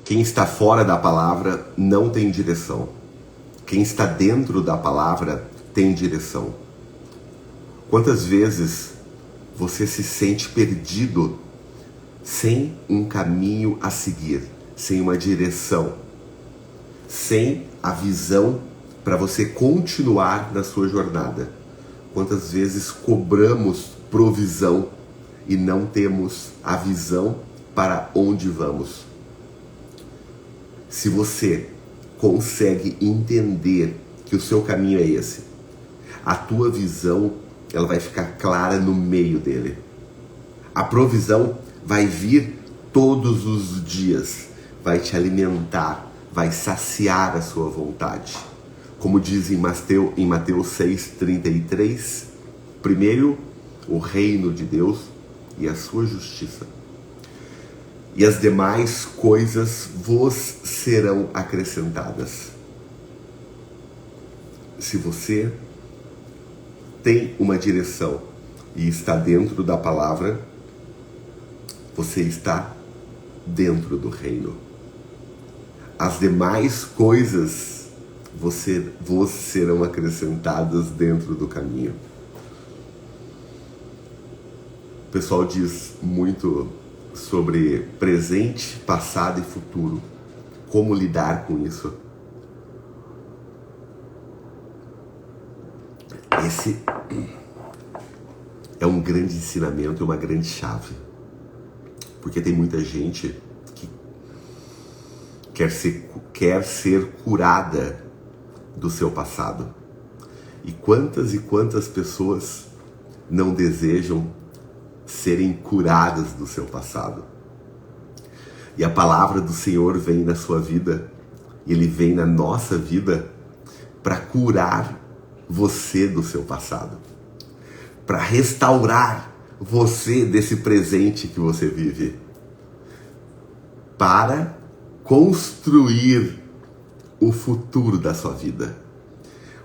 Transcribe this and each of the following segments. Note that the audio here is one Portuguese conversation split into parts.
Quem está fora da palavra não tem direção. Quem está dentro da palavra tem direção. Quantas vezes você se sente perdido sem um caminho a seguir, sem uma direção, sem a visão para você continuar na sua jornada? Quantas vezes cobramos provisão e não temos a visão para onde vamos? Se você consegue entender que o seu caminho é esse, a tua visão ela vai ficar clara no meio dele. A provisão vai vir todos os dias, vai te alimentar, vai saciar a sua vontade. Como diz em Mateus 6,33, primeiro o reino de Deus e a sua justiça, e as demais coisas vos serão acrescentadas. Se você tem uma direção e está dentro da palavra, você está dentro do reino. As demais coisas vos serão acrescentadas dentro do caminho. O pessoal diz muito sobre presente, passado e futuro. Como lidar com isso? Esse é um grande ensinamento e uma grande chave. Porque tem muita gente que quer ser curada do seu passado. E quantas pessoas não desejam serem curadas do seu passado? E a palavra do Senhor vem na sua vida, e Ele vem na nossa vida para curar você do seu passado, para restaurar você desse presente que você vive, para construir o futuro da sua vida.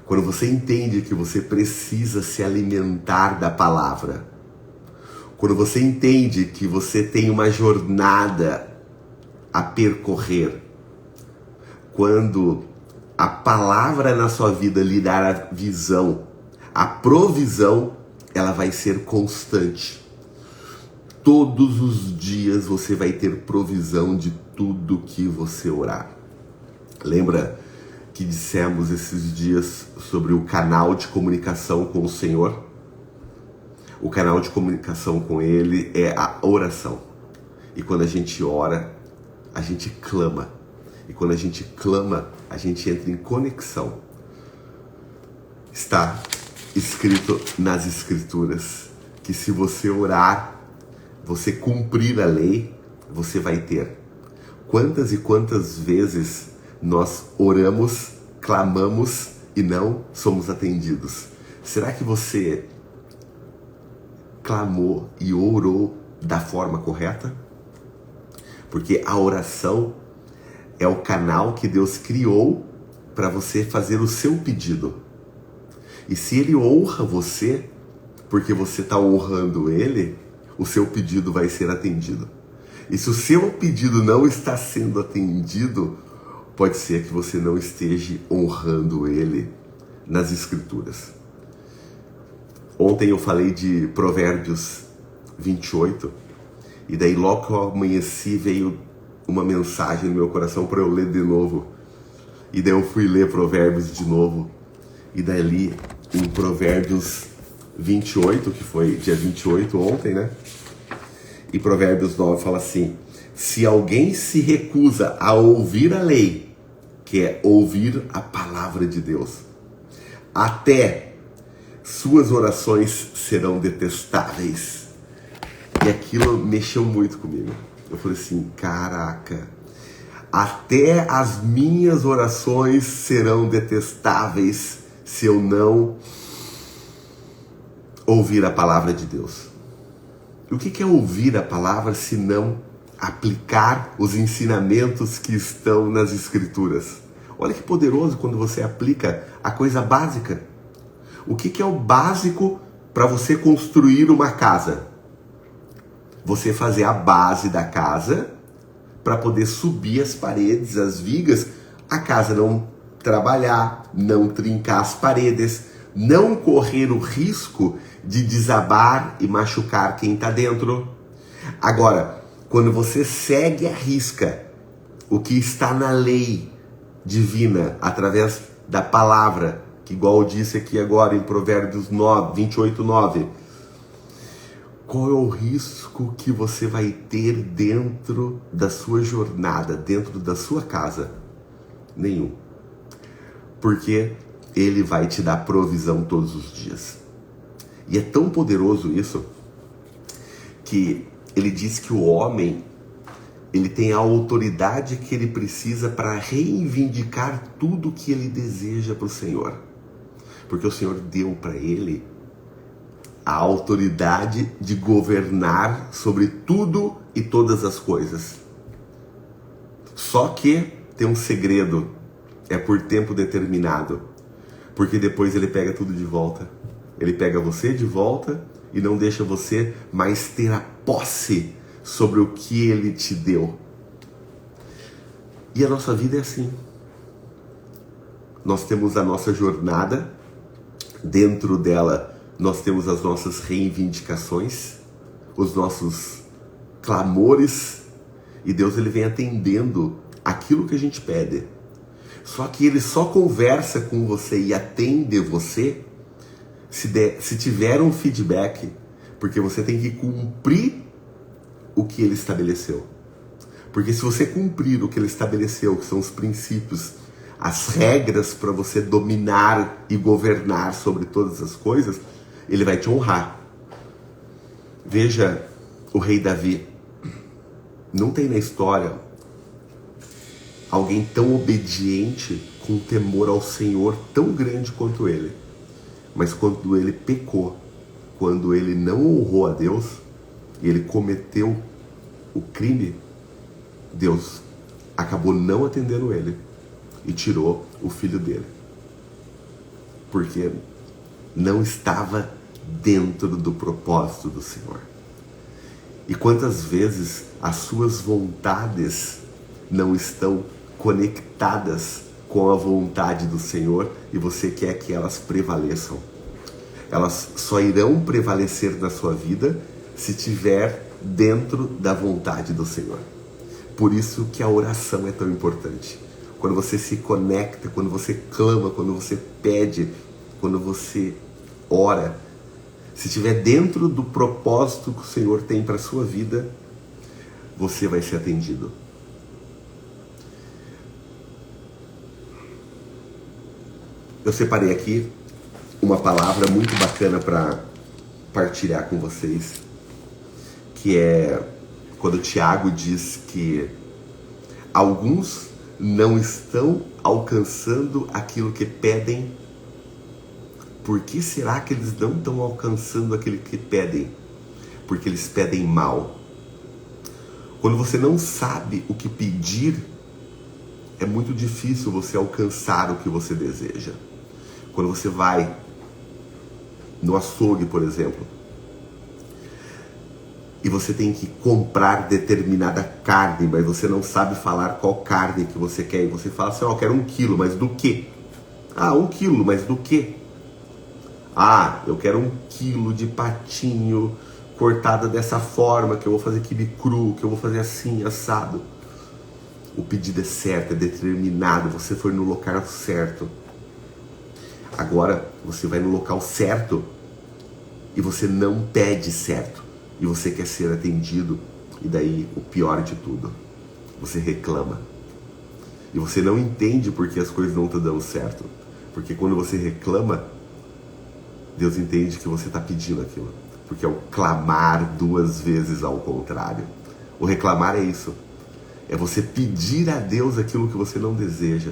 Quando você entende que você precisa se alimentar da palavra, quando você entende que você tem uma jornada a percorrer, quando a palavra na sua vida lhe dar a visão, a provisão, ela vai ser constante. Todos os dias você vai ter provisão de tudo que você orar. Lembra que dissemos esses dias sobre o canal de comunicação com o Senhor? O canal de comunicação com Ele é a oração. E quando a gente ora, a gente clama. E quando a gente clama, a gente entra em conexão. Está escrito nas Escrituras que se você orar, você cumprir a lei, você vai ter. Quantas e quantas vezes nós oramos, clamamos e não somos atendidos? Será que você clamou e orou da forma correta? Porque a oração é o canal que Deus criou para você fazer o seu pedido. E se Ele honra você, porque você está honrando Ele, o seu pedido vai ser atendido. E se o seu pedido não está sendo atendido, pode ser que você não esteja honrando Ele nas Escrituras. Ontem eu falei de Provérbios 28, e daí logo que eu amanheci veio uma mensagem no meu coração para eu ler de novo. E daí eu fui ler Provérbios de novo. E dali, em Provérbios 28, que foi dia 28 ontem, né? E Provérbios 9 fala assim: se alguém se recusa a ouvir a lei, que é ouvir a palavra de Deus, até suas orações serão detestáveis. E aquilo mexeu muito comigo. Eu falei assim, caraca, até as minhas orações serão detestáveis se eu não ouvir a palavra de Deus. E o que é ouvir a palavra se não aplicar os ensinamentos que estão nas Escrituras? Olha que poderoso quando você aplica a coisa básica. O que é o básico para você construir uma casa? Você fazer a base da casa para poder subir as paredes, as vigas, a casa não trabalhar, não trincar as paredes, não correr o risco de desabar e machucar quem está dentro. Agora, quando você segue à risca o que está na lei divina, através da palavra, que igual eu disse aqui agora em Provérbios 28:9, qual é o risco que você vai ter dentro da sua jornada, dentro da sua casa? Nenhum. Porque ele vai te dar provisão todos os dias. E é tão poderoso isso, que ele diz que o homem, ele tem a autoridade que ele precisa para reivindicar tudo que ele deseja para o Senhor. Porque o Senhor deu para ele a autoridade de governar sobre tudo e todas as coisas. Só que tem um segredo, é por tempo determinado, porque depois ele pega tudo de volta. Ele pega você de volta e não deixa você mais ter a posse sobre o que ele te deu. E a nossa vida é assim. Nós temos a nossa jornada, dentro dela nós temos as nossas reivindicações, os nossos clamores, e Deus ele vem atendendo aquilo que a gente pede. Só que ele só conversa com você e atende você se tiver um feedback, porque você tem que cumprir o que ele estabeleceu. Porque se você cumprir o que ele estabeleceu, que são os princípios, as regras para você dominar e governar sobre todas as coisas, ele vai te honrar. Veja o rei Davi. Não tem na história alguém tão obediente, com temor ao Senhor tão grande quanto ele. Mas quando ele pecou, quando ele não honrou a Deus, e ele cometeu o crime, Deus acabou não atendendo ele e tirou o filho dele. Porque não estava dentro do propósito do Senhor. E quantas vezes as suas vontades não estão conectadas com a vontade do Senhor e você quer que elas prevaleçam? Elas só irão prevalecer na sua vida se tiver dentro da vontade do Senhor. Por isso que a oração é tão importante. Quando você se conecta, quando você clama, quando você pede, quando você ora, se estiver dentro do propósito que o Senhor tem para a sua vida, você vai ser atendido. Eu separei aqui uma palavra muito bacana para partilhar com vocês, que é quando o Tiago diz que alguns não estão alcançando aquilo que pedem. Por que será que eles não estão alcançando aquilo que pedem? Porque eles pedem mal. Quando você não sabe o que pedir, é muito difícil você alcançar o que você deseja. Quando você vai no açougue, por exemplo, e você tem que comprar determinada carne, mas você não sabe falar qual carne que você quer, e você fala assim, eu quero 1 quilo, mas do quê? 1 quilo, mas do quê? Eu quero 1 quilo de patinho cortada dessa forma, que eu vou fazer quibe cru, que eu vou fazer assim, assado. O pedido é certo, é determinado, você foi no local certo. Agora, você vai no local certo e você não pede certo. E você quer ser atendido. E daí, o pior de tudo, você reclama. E você não entende porque as coisas não estão dando certo. Porque quando você reclama, Deus entende que você está pedindo aquilo. Porque é o clamar 2 vezes ao contrário. O reclamar é isso. É você pedir a Deus aquilo que você não deseja.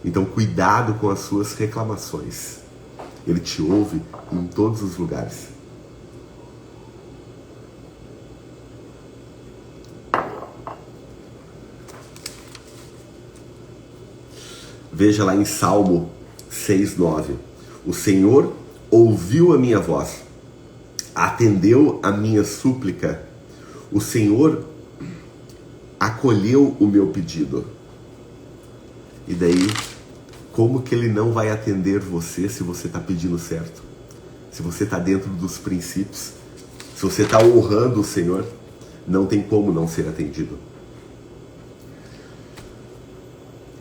Então cuidado com as suas reclamações. Ele te ouve em todos os lugares. Veja lá em Salmo 6:9. O Senhor ouviu a minha voz, atendeu a minha súplica. O Senhor acolheu o meu pedido. E daí, como que ele não vai atender você se você está pedindo certo? Se você está dentro dos princípios, se você está honrando o Senhor, não tem como não ser atendido.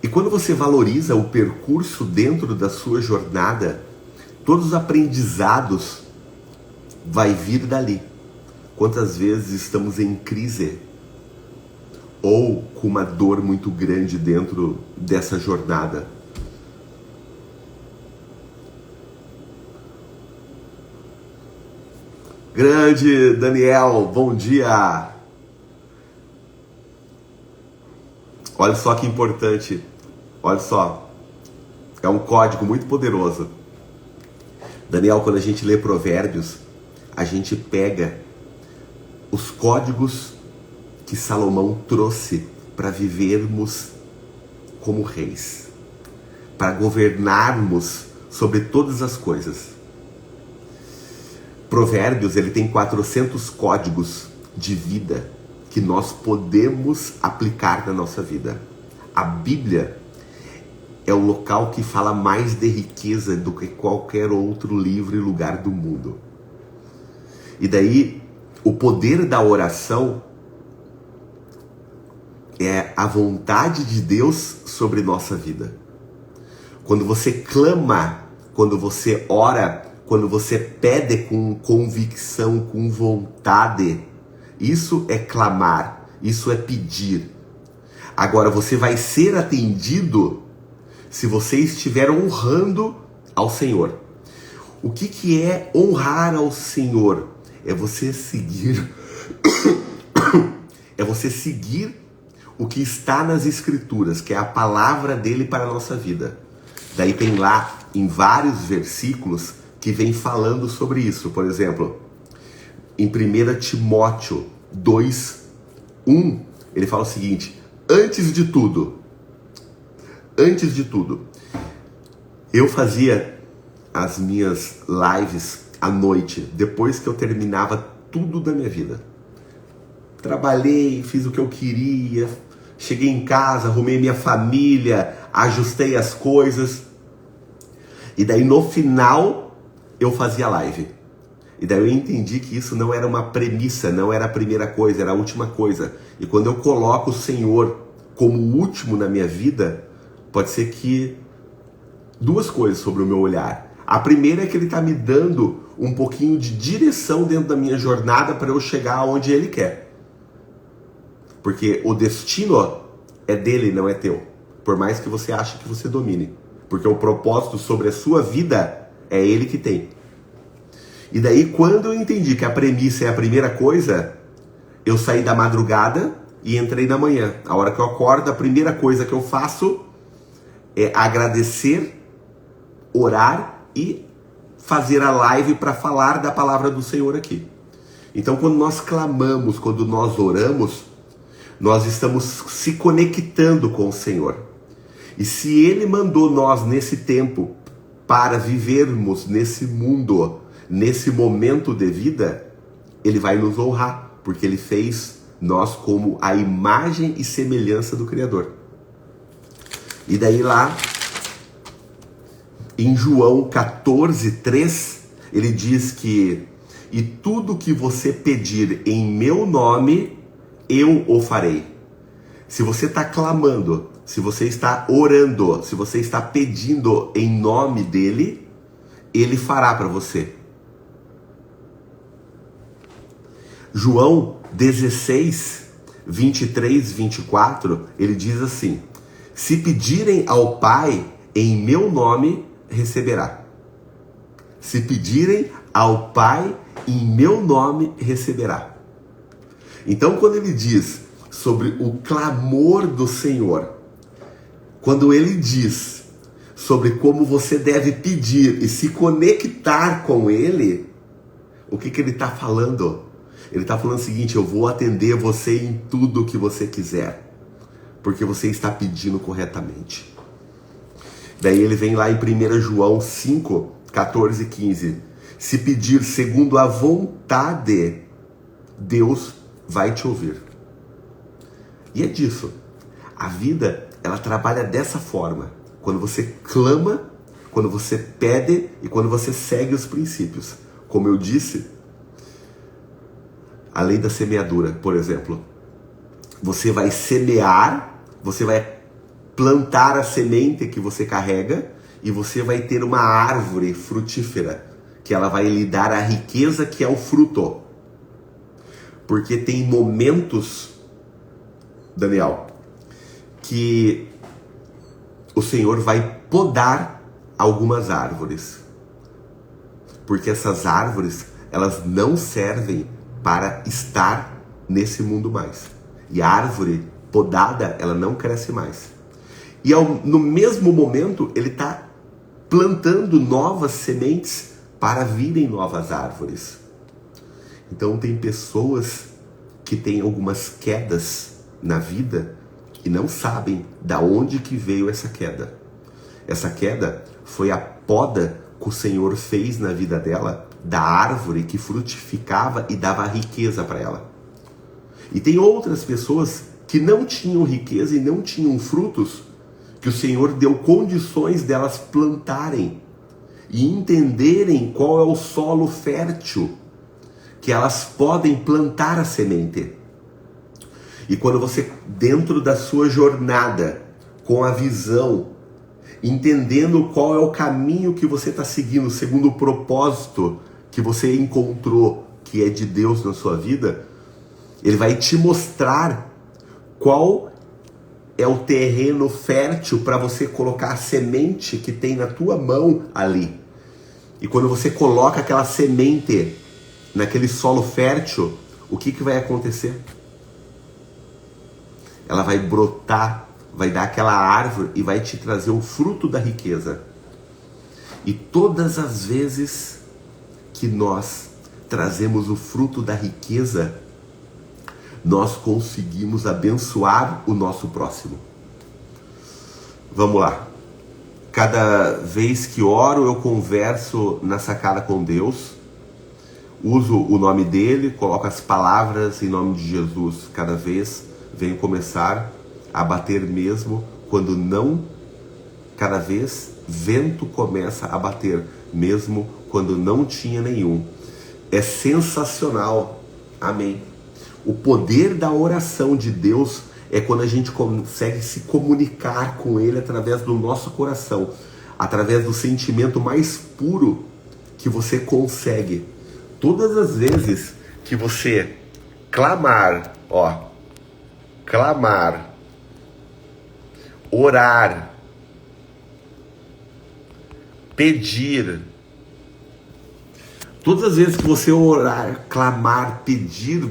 E quando você valoriza o percurso dentro da sua jornada, todos os aprendizados vai vir dali. Quantas vezes estamos em crise ou com uma dor muito grande dentro dessa jornada? Grande Daniel, bom dia! Olha só que importante, olha só, é um código muito poderoso. Daniel, quando a gente lê Provérbios, a gente pega os códigos que Salomão trouxe para vivermos como reis, para governarmos sobre todas as coisas. Provérbios, ele tem 400 códigos de vida que nós podemos aplicar na nossa vida. A Bíblia é o local que fala mais de riqueza do que qualquer outro livro e lugar do mundo. E daí, o poder da oração é a vontade de Deus sobre nossa vida. Quando você clama, quando você ora, quando você pede com convicção, com vontade, isso é clamar, isso é pedir. Agora, você vai ser atendido se você estiver honrando ao Senhor. O que é honrar ao Senhor? É você seguir o que está nas Escrituras, que é a palavra dele para a nossa vida. Daí tem lá em vários versículos que vem falando sobre isso. Por exemplo, em 1 Timóteo 2:1, ele fala o seguinte: antes de tudo, eu fazia as minhas lives à noite, depois que eu terminava tudo da minha vida. Trabalhei, fiz o que eu queria, cheguei em casa, arrumei minha família, ajustei as coisas. E daí no final eu fazia live. E daí eu entendi que isso não era uma premissa, não era a primeira coisa, era a última coisa. E quando eu coloco o Senhor como o último na minha vida, pode ser que duas coisas sobre o meu olhar. A primeira é que ele está me dando um pouquinho de direção dentro da minha jornada para eu chegar aonde ele quer. Porque o destino é dele, não é teu. Por mais que você ache que você domine. Porque o propósito sobre a sua vida é ele que tem. E daí, quando eu entendi que a premissa é a primeira coisa, eu saí da madrugada e entrei na manhã. A hora que eu acordo, a primeira coisa que eu faço é agradecer, orar e fazer a live para falar da palavra do Senhor aqui. Então, quando nós clamamos, quando nós oramos, nós estamos se conectando com o Senhor. E se Ele mandou nós nesse tempo para vivermos nesse mundo, nesse momento de vida, Ele vai nos honrar, porque Ele fez nós como a imagem e semelhança do Criador. E daí lá, em João 14:3, ele diz que: e tudo que você pedir em meu nome, eu o farei. Se você está clamando, se você está orando, se você está pedindo em nome dele, ele fará para você. João 16:23-24, ele diz assim: se pedirem ao Pai em meu nome, receberá. Se pedirem ao Pai em meu nome, receberá. Então, quando ele diz sobre o clamor do Senhor, quando ele diz sobre como você deve pedir e se conectar com ele, o que ele está falando? Ele está falando o seguinte: eu vou atender você em tudo que você quiser, porque você está pedindo corretamente. Daí ele vem lá em 1 João 5:14-15. Se pedir segundo a vontade, Deus vai te ouvir. E é disso. A vida, ela trabalha dessa forma. Quando você clama, quando você pede e quando você segue os princípios. Como eu disse, a lei da semeadura, por exemplo. Você vai semear, você vai plantar a semente que você carrega e você vai ter uma árvore frutífera, que ela vai lhe dar a riqueza que é o fruto. Porque tem momentos, Daniel, que o Senhor vai podar algumas árvores. Porque essas árvores, elas não servem para estar nesse mundo mais. E a árvore podada, ela não cresce mais. E no mesmo momento, ele está plantando novas sementes para virem novas árvores. Então tem pessoas que têm algumas quedas na vida e não sabem da onde que veio essa queda. Essa queda foi a poda que o Senhor fez na vida dela, da árvore que frutificava e dava riqueza para ela. E tem outras pessoas que não tinham riqueza e não tinham frutos, que o Senhor deu condições delas plantarem e entenderem qual é o solo fértil que elas podem plantar a semente. E quando você, dentro da sua jornada, com a visão, entendendo qual é o caminho que você está seguindo, segundo o propósito que você encontrou, que é de Deus na sua vida, Ele vai te mostrar qual é o terreno fértil para você colocar a semente que tem na tua mão ali. E quando você coloca aquela semente naquele solo fértil, o que vai acontecer? Ela vai brotar, vai dar aquela árvore e vai te trazer o fruto da riqueza. E todas as vezes que nós trazemos o fruto da riqueza, nós conseguimos abençoar o nosso próximo. Vamos lá. Cada vez que oro, eu converso na sacada com Deus, uso o nome dele, coloco as palavras em nome de Jesus. Cada vez venho começar a bater mesmo quando não, cada vez vento começa a bater mesmo quando não tinha nenhum. É sensacional. Amém. O poder da oração de Deus é quando a gente consegue se comunicar com Ele através do nosso coração, através do sentimento mais puro que você consegue. Todas as vezes que você clamar, orar, pedir, todas as vezes que você orar, clamar, pedir,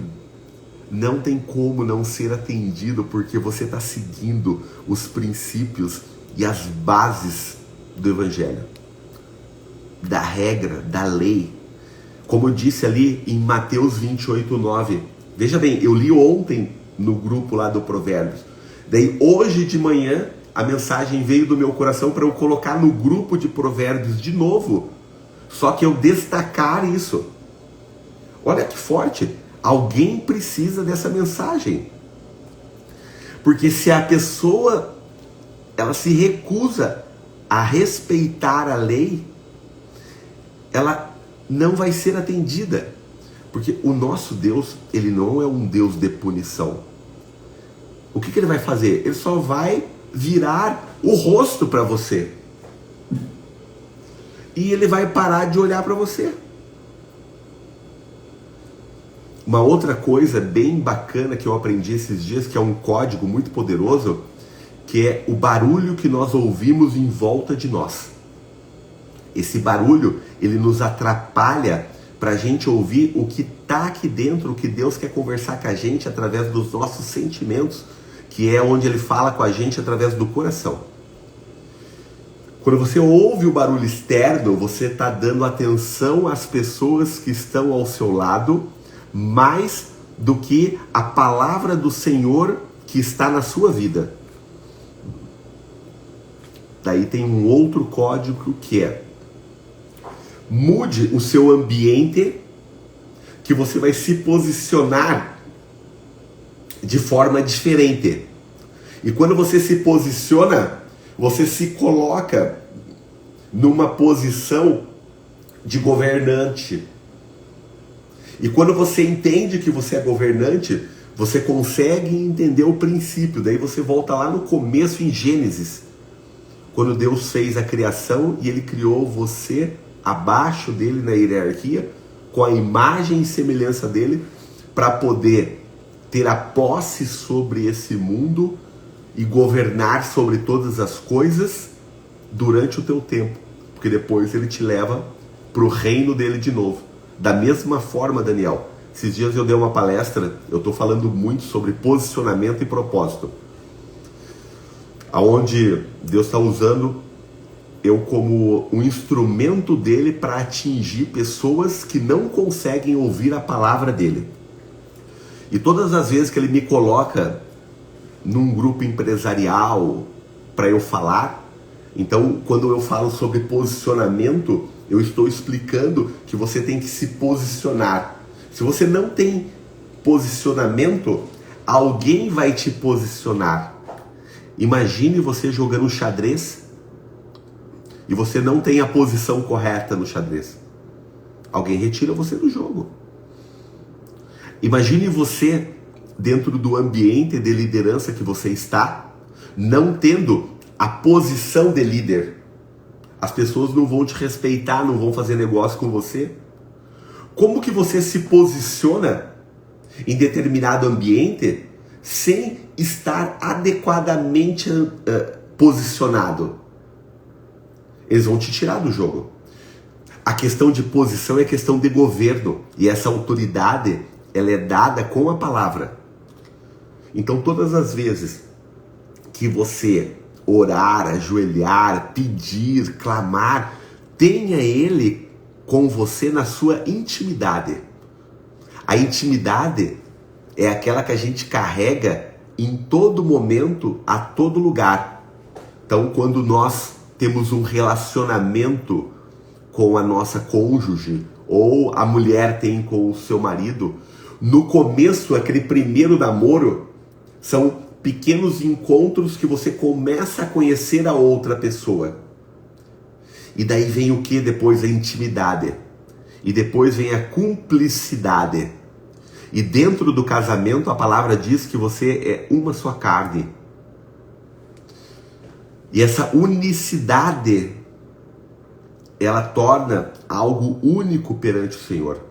não tem como não ser atendido, porque você está seguindo os princípios e as bases do Evangelho, da regra, da lei. Como eu disse ali em Mateus 28:9. Veja bem, eu li ontem no grupo lá do Provérbios. Daí hoje de manhã a mensagem veio do meu coração para eu colocar no grupo de Provérbios de novo. Só que eu destacar isso. Olha que forte. Alguém precisa dessa mensagem. Porque se a pessoa ela se recusa a respeitar a lei, ela não vai ser atendida. Porque o nosso Deus, ele não é um Deus de punição. O que ele vai fazer? Ele só vai virar o rosto para você. E ele vai parar de olhar para você. Uma outra coisa bem bacana que eu aprendi esses dias, que é um código muito poderoso, que é o barulho que nós ouvimos em volta de nós. Esse barulho, ele nos atrapalha para a gente ouvir o que está aqui dentro, o que Deus quer conversar com a gente através dos nossos sentimentos, que é onde Ele fala com a gente através do coração. Quando você ouve o barulho externo, você está dando atenção às pessoas que estão ao seu lado, mais do que a palavra do Senhor que está na sua vida. Daí tem um outro código que é: mude o seu ambiente, que você vai se posicionar de forma diferente. E quando você se posiciona, você se coloca numa posição de governante. E quando você entende que você é governante, você consegue entender o princípio. Daí você volta lá no começo, em Gênesis, quando Deus fez a criação e Ele criou você abaixo dele na hierarquia, com a imagem e semelhança dele, para poder ter a posse sobre esse mundo e governar sobre todas as coisas durante o teu tempo, porque depois ele te leva para o reino dele de novo. Da mesma forma, Daniel, esses dias eu dei uma palestra, eu estou falando muito sobre posicionamento e propósito, aonde Deus está usando eu como um instrumento dele para atingir pessoas que não conseguem ouvir a palavra dele. E todas as vezes que ele me coloca num grupo empresarial para eu falar, então quando eu falo sobre posicionamento, eu estou explicando que você tem que se posicionar. Se você não tem posicionamento, alguém vai te posicionar. Imagine você jogando xadrez e você não tem a posição correta no xadrez. Alguém retira você do jogo. Imagine você dentro do ambiente de liderança que você está, não tendo a posição de líder. As pessoas não vão te respeitar, não vão fazer negócio com você. Como que você se posiciona em determinado ambiente sem estar adequadamente posicionado? Eles vão te tirar do jogo. A questão de posição é questão de governo, e essa autoridade ela é dada com a palavra. Então todas as vezes que você orar, ajoelhar, pedir, clamar, tenha ele com você na sua intimidade. A intimidade é aquela que a gente carrega em todo momento, a todo lugar. Então quando nós temos um relacionamento com a nossa cônjuge, ou a mulher tem com o seu marido, no começo, aquele primeiro namoro, são pequenos encontros que você começa a conhecer a outra pessoa. E daí vem o que depois? A intimidade. E depois vem a cumplicidade. E dentro do casamento, a palavra diz que você é uma só carne. E essa unicidade, ela torna algo único perante o Senhor.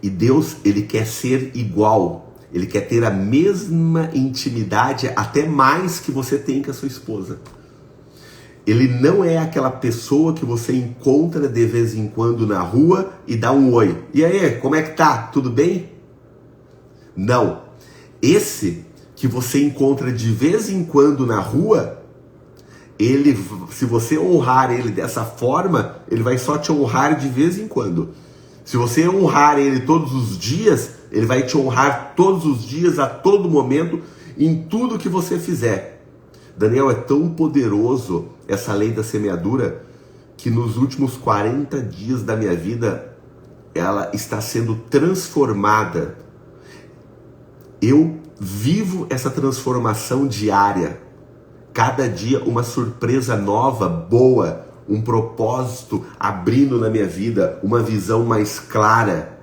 E Deus, ele quer ser igual, ele quer ter a mesma intimidade, até mais que você tem com a sua esposa. Ele não é aquela pessoa que você encontra de vez em quando na rua e dá um oi. E aí, como é que tá? Tudo bem? Não. Esse que você encontra de vez em quando na rua, ele, se você honrar ele dessa forma, ele vai só te honrar de vez em quando. Se você honrar ele todos os dias, ele vai te honrar todos os dias, a todo momento, em tudo que você fizer. Daniel, é tão poderoso essa lei da semeadura, que nos últimos 40 dias da minha vida, ela está sendo transformada. Eu vivo essa transformação diária. Cada dia uma surpresa nova, boa, um propósito abrindo na minha vida, uma visão mais clara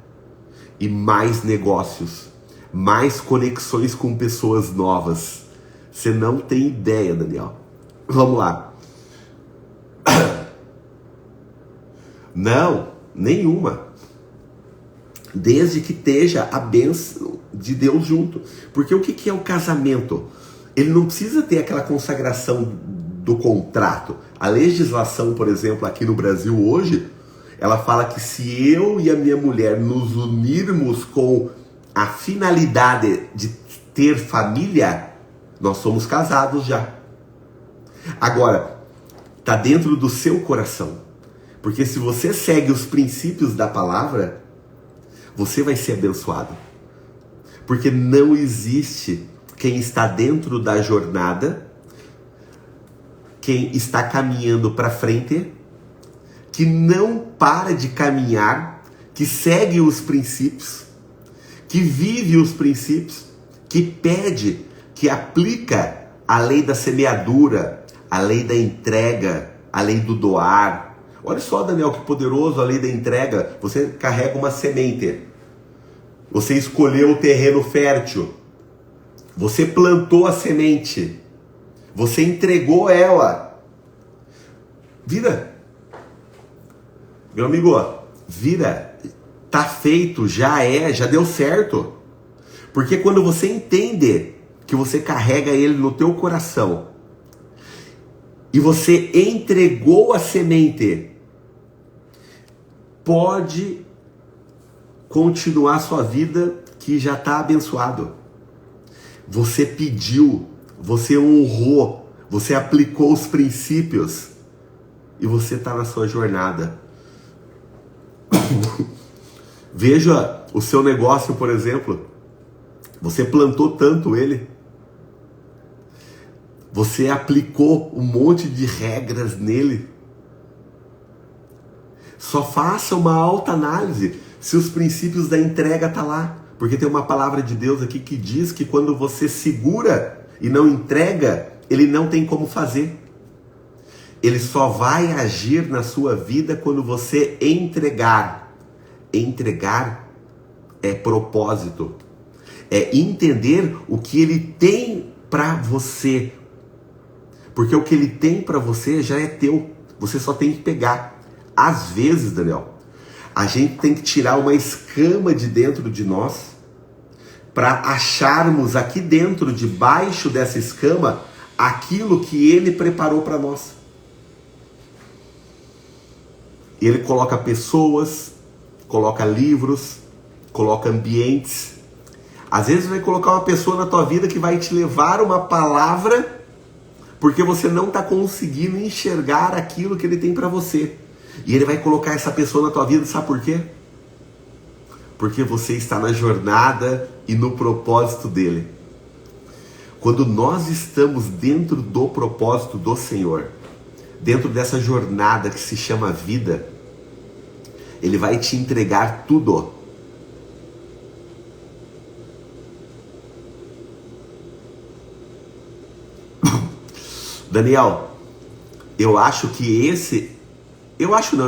e mais negócios, mais conexões com pessoas novas. Você não tem ideia, Daniel. Vamos lá. Não, nenhuma. Desde que esteja a bênção de Deus junto. Porque o que é o casamento? Ele não precisa ter aquela consagração do contrato. A legislação, por exemplo, aqui no Brasil hoje, ela fala que se eu e a minha mulher nos unirmos com a finalidade de ter família, nós somos casados já. Agora, está dentro do seu coração. Porque se você segue os princípios da palavra, você vai ser abençoado. Porque não existe quem está dentro da jornada, quem está caminhando para frente, que não para de caminhar, que segue os princípios, que vive os princípios que pede, que aplica a lei da semeadura, a lei da entrega, a lei do doar. Olha só, Daniel, que poderoso a lei da entrega. Você carrega uma semente, você escolheu o terreno fértil, você plantou a semente, você entregou ela. Vira, meu amigo, vira, tá feito, já deu certo. Porque quando você entende que você carrega ele no teu coração e você entregou a semente, pode continuar sua vida que já está abençoado. Você pediu, você honrou, você aplicou os princípios e você está na sua jornada. Veja o seu negócio, por exemplo. Você plantou tanto ele, você aplicou um monte de regras nele. Só faça uma autoanálise se os princípios da entrega estão lá. Porque tem uma palavra de Deus aqui que diz que quando você segura e não entrega, ele não tem como fazer. Ele só vai agir na sua vida quando você entregar. Entregar é propósito. É entender o que ele tem para você. Porque o que ele tem para você já é teu. Você só tem que pegar. Às vezes, Daniel, a gente tem que tirar uma escama de dentro de nós para acharmos aqui dentro, debaixo dessa escama, aquilo que ele preparou para nós. Ele coloca pessoas, coloca livros, coloca ambientes. Às vezes vai colocar uma pessoa na tua vida que vai te levar uma palavra porque você não está conseguindo enxergar aquilo que ele tem para você. E ele vai colocar essa pessoa na tua vida, sabe por quê? Porque você está na jornada e no propósito dele. Quando nós estamos dentro do propósito do Senhor, dentro dessa jornada que se chama vida, ele vai te entregar tudo. Daniel, eu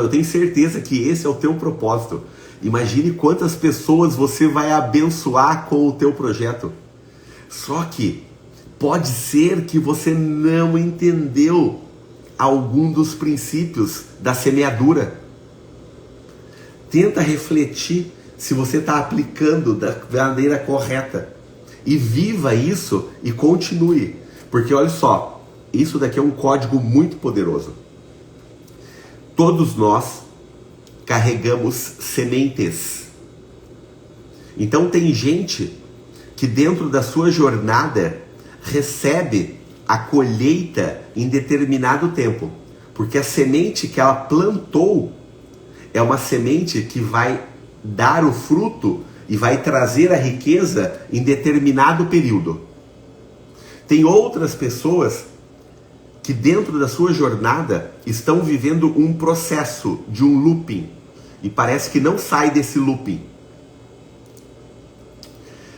tenho certeza que esse é o teu propósito. Imagine quantas pessoas você vai abençoar com o teu projeto. Só que pode ser que você não entendeu algum dos princípios da semeadura. Tenta refletir se você está aplicando da maneira correta. E viva isso e continue. Porque olha só, isso daqui é um código muito poderoso. Todos nós carregamos sementes. Então tem gente que dentro da sua jornada recebe a colheita em determinado tempo. Porque a semente que ela plantou é uma semente que vai dar o fruto e vai trazer a riqueza em determinado período. Tem outras pessoas que dentro da sua jornada estão vivendo um processo de um looping e parece que não sai desse looping.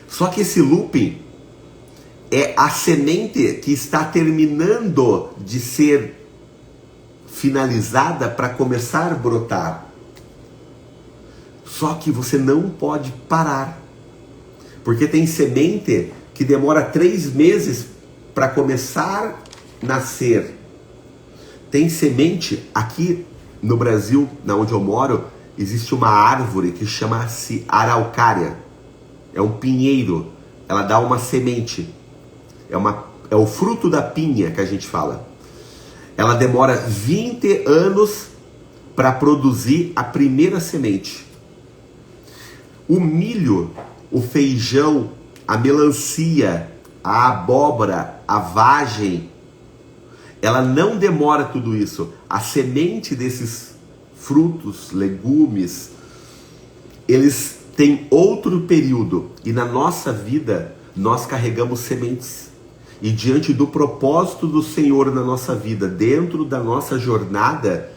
Só que esse looping é a semente que está terminando de ser finalizada para começar a brotar. Só que você não pode parar, porque tem semente que demora 3 meses para começar nascer. Tem semente aqui no Brasil, na onde eu moro, existe uma árvore que chama-se araucária. É um pinheiro. Ela dá uma semente. É o fruto da pinha que a gente fala. Ela demora 20 anos para produzir a primeira semente. O milho, o feijão, a melancia, a abóbora, a vagem, ela não demora tudo isso. A semente desses frutos, legumes, eles têm outro período. E na nossa vida, nós carregamos sementes. E diante do propósito do Senhor na nossa vida, dentro da nossa jornada,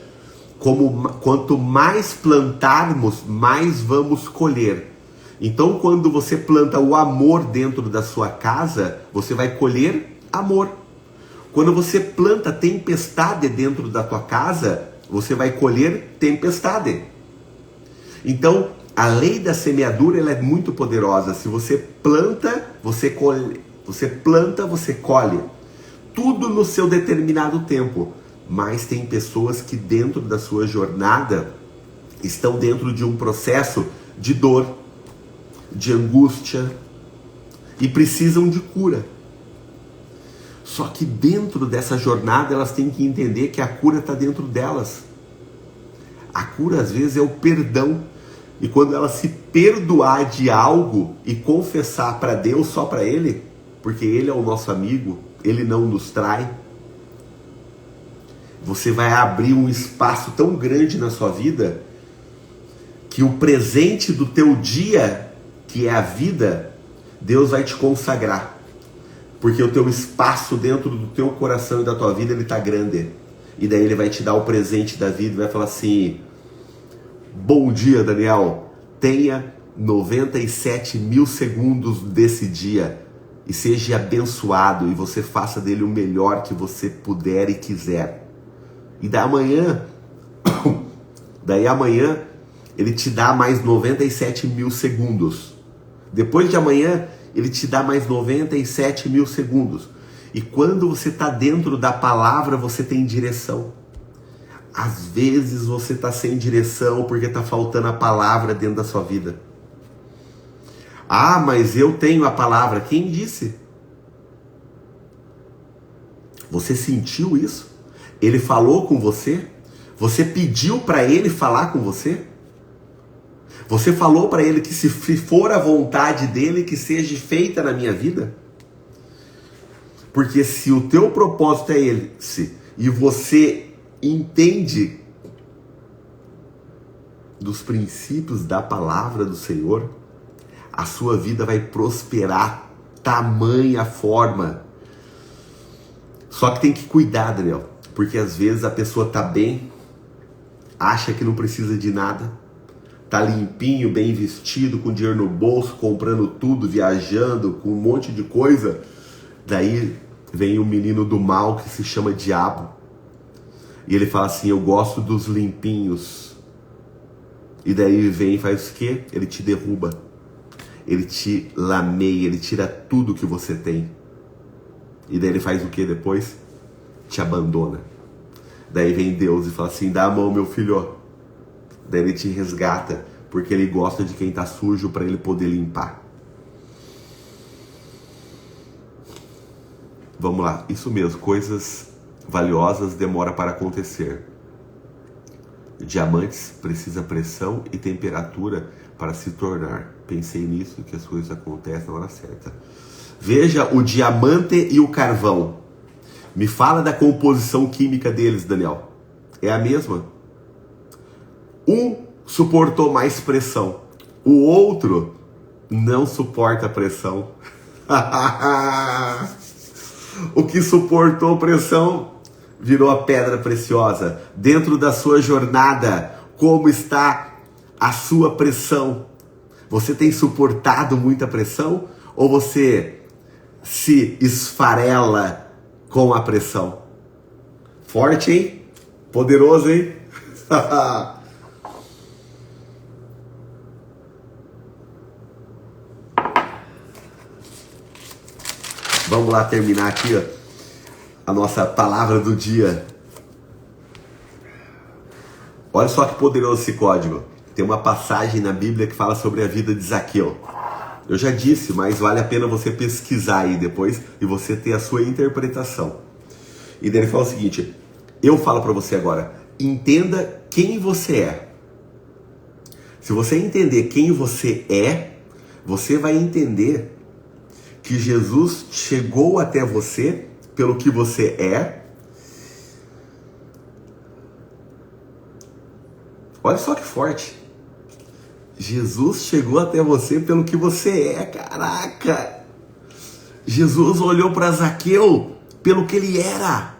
quanto mais plantarmos, mais vamos colher. Então, quando você planta o amor dentro da sua casa, você vai colher amor. Quando você planta tempestade dentro da tua casa, você vai colher tempestade. Então, a lei da semeadura, ela é muito poderosa. Se você planta, você colhe. Você planta, você colhe. Tudo no seu determinado tempo. Mas tem pessoas que dentro da sua jornada estão dentro de um processo de dor, de angústia e precisam de cura. Só que dentro dessa jornada elas têm que entender que a cura está dentro delas. A cura às vezes é o perdão. E quando ela se perdoar de algo e confessar para Deus, só para Ele, porque Ele é o nosso amigo, Ele não nos trai, você vai abrir um espaço tão grande na sua vida que o presente do teu dia, que é a vida, Deus vai te consagrar. Porque o teu espaço dentro do teu coração e da tua vida, ele está grande. E daí ele vai te dar o presente da vida e vai falar assim: bom dia, Daniel, tenha 97 mil segundos desse dia e seja abençoado e você faça dele o melhor que você puder e quiser. E daí amanhã ele te dá mais 97 mil segundos. Depois de amanhã ele te dá mais 97 mil segundos. E quando você está dentro da palavra, você tem direção. Às vezes você está sem direção porque está faltando a palavra dentro da sua vida. Ah, mas eu tenho a palavra. Quem disse? Você sentiu isso? Ele falou com você? Você pediu para ele falar com você? Você falou para ele que se for a vontade dele, que seja feita na minha vida? Porque se o teu propósito é esse e você entende dos princípios da palavra do Senhor, a sua vida vai prosperar tamanha forma. Só que tem que cuidar, Daniel, porque às vezes a pessoa tá bem, acha que não precisa de nada, tá limpinho, bem vestido, com dinheiro no bolso, comprando tudo, viajando, com um monte de coisa. Daí vem o menino do mal que se chama diabo. E ele fala assim: eu gosto dos limpinhos. E daí ele vem e faz o quê? Ele te derruba. Ele te lameia, ele tira tudo que você tem. E daí ele faz o quê depois? Te abandona. Daí vem Deus e fala assim: dá a mão, meu filho. Daí ele te resgata, porque ele gosta de quem está sujo para ele poder limpar. Vamos lá, isso mesmo, coisas valiosas demora para acontecer. Diamantes precisa pressão e temperatura para se tornar. Pensei nisso, que as coisas acontecem na hora certa. Veja o diamante e o carvão. Me fala da composição química deles, Daniel. É a mesma? Um suportou mais pressão. O outro não suporta pressão. O que suportou pressão virou a pedra preciosa. Dentro da sua jornada, como está a sua pressão? Você tem suportado muita pressão? Ou você se esfarela com a pressão? Forte, hein? Poderoso, hein? Vamos lá terminar aqui, ó, a nossa palavra do dia. Olha só que poderoso esse código. Tem uma passagem na Bíblia que fala sobre a vida de Zaqueu. Eu já disse, mas vale a pena você pesquisar aí depois e você ter a sua interpretação. E daí ele fala o seguinte: eu falo para você agora, entenda quem você é. Se você entender quem você é, você vai entender que Jesus chegou até você pelo que você é. Olha só que forte. Jesus chegou até você pelo que você é, caraca. Jesus olhou para Zaqueu pelo que ele era,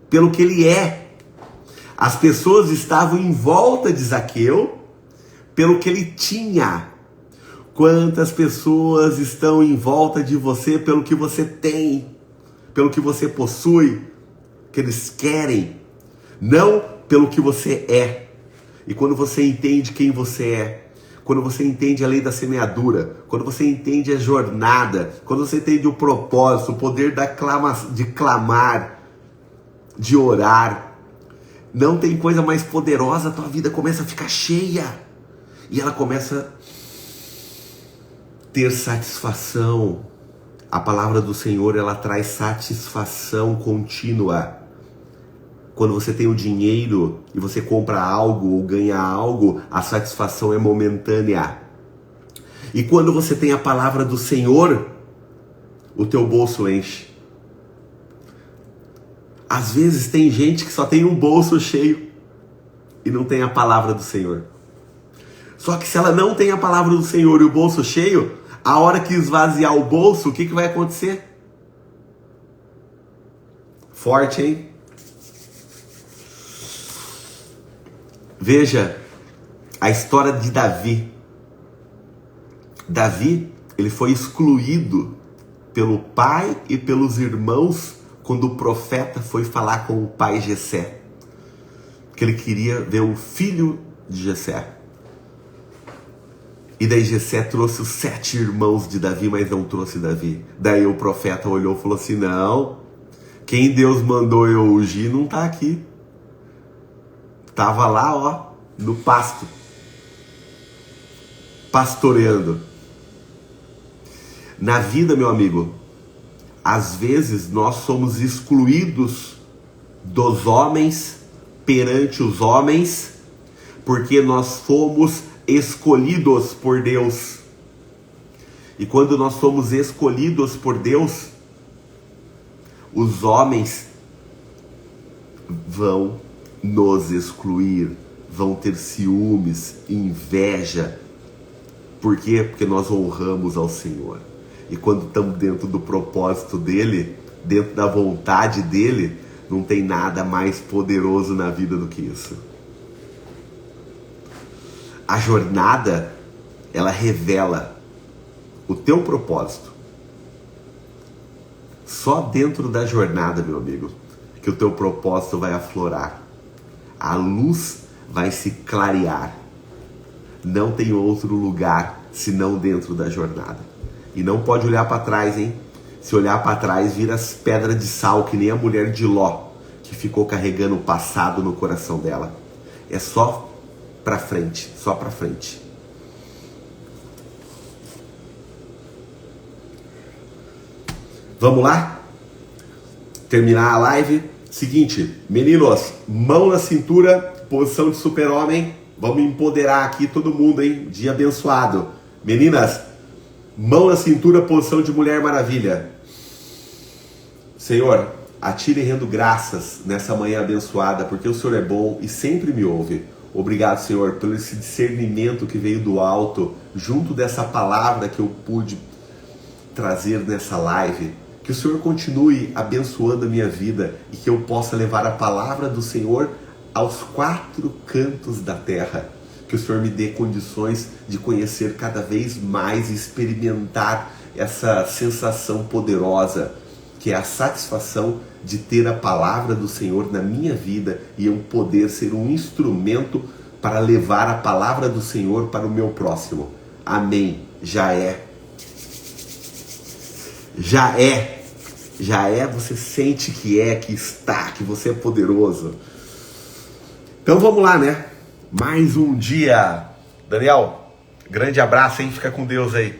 pelo que ele é. As pessoas estavam em volta de Zaqueu pelo que ele tinha. Quantas pessoas estão em volta de você pelo que você tem, pelo que você possui, que eles querem, não pelo que você é. E quando você entende quem você é, quando você entende a lei da semeadura, quando você entende a jornada, quando você entende o propósito, o poder de clamar, de orar, não tem coisa mais poderosa, a tua vida começa a ficar cheia e ela começa a ter satisfação. A palavra do Senhor, ela traz satisfação contínua. Quando você tem o dinheiro e você compra algo ou ganha algo, a satisfação é momentânea. E quando você tem a palavra do Senhor, o teu bolso enche. Às vezes tem gente que só tem um bolso cheio e não tem a palavra do Senhor. Só que se ela não tem a palavra do Senhor e o bolso cheio, a hora que esvaziar o bolso, o que vai acontecer? Forte, hein? Veja a história de Davi. Davi, ele foi excluído pelo pai e pelos irmãos quando o profeta foi falar com o pai Jessé, que ele queria ver o filho de Jessé. E daí Jessé trouxe os 7 irmãos de Davi, mas não trouxe Davi. Daí o profeta olhou e falou assim: não, quem Deus mandou eu ungir não está aqui. Tava lá, ó, no pasto, pastoreando. Na vida, meu amigo, às vezes nós somos excluídos dos homens perante os homens, porque nós fomos escolhidos por Deus. E quando nós somos escolhidos por Deus, os homens vão nos excluir, vão ter ciúmes, inveja. Por quê? Porque nós honramos ao Senhor. E quando estamos dentro do propósito dele, dentro da vontade dele, não tem nada mais poderoso na vida do que isso. A jornada, ela revela o teu propósito. Só dentro da jornada, meu amigo, que o teu propósito vai aflorar. A luz vai se clarear. Não tem outro lugar senão dentro da jornada. E não pode olhar para trás, hein? Se olhar para trás, vira as pedras de sal, que nem a mulher de Ló, que ficou carregando o passado no coração dela. É só para frente, só para frente. Vamos lá? Terminar a live. Seguinte, meninos, mão na cintura, posição de super-homem. Vamos empoderar aqui todo mundo, hein? Dia abençoado. Meninas, mão na cintura, posição de Mulher Maravilha. Senhor, atire rendo graças nessa manhã abençoada, porque o Senhor é bom e sempre me ouve. Obrigado, Senhor, pelo esse discernimento que veio do alto, junto dessa palavra que eu pude trazer nessa live. Que o Senhor continue abençoando a minha vida e que eu possa levar a palavra do Senhor aos 4 cantos da terra. Que o Senhor me dê condições de conhecer cada vez mais e experimentar essa sensação poderosa, que é a satisfação de ter a palavra do Senhor na minha vida e eu poder ser um instrumento para levar a palavra do Senhor para o meu próximo. Amém. Já é. Já é. Já é, você sente que é, que está, que você é poderoso. Então vamos lá, né? Mais um dia. Daniel, grande abraço, hein? Fica com Deus aí.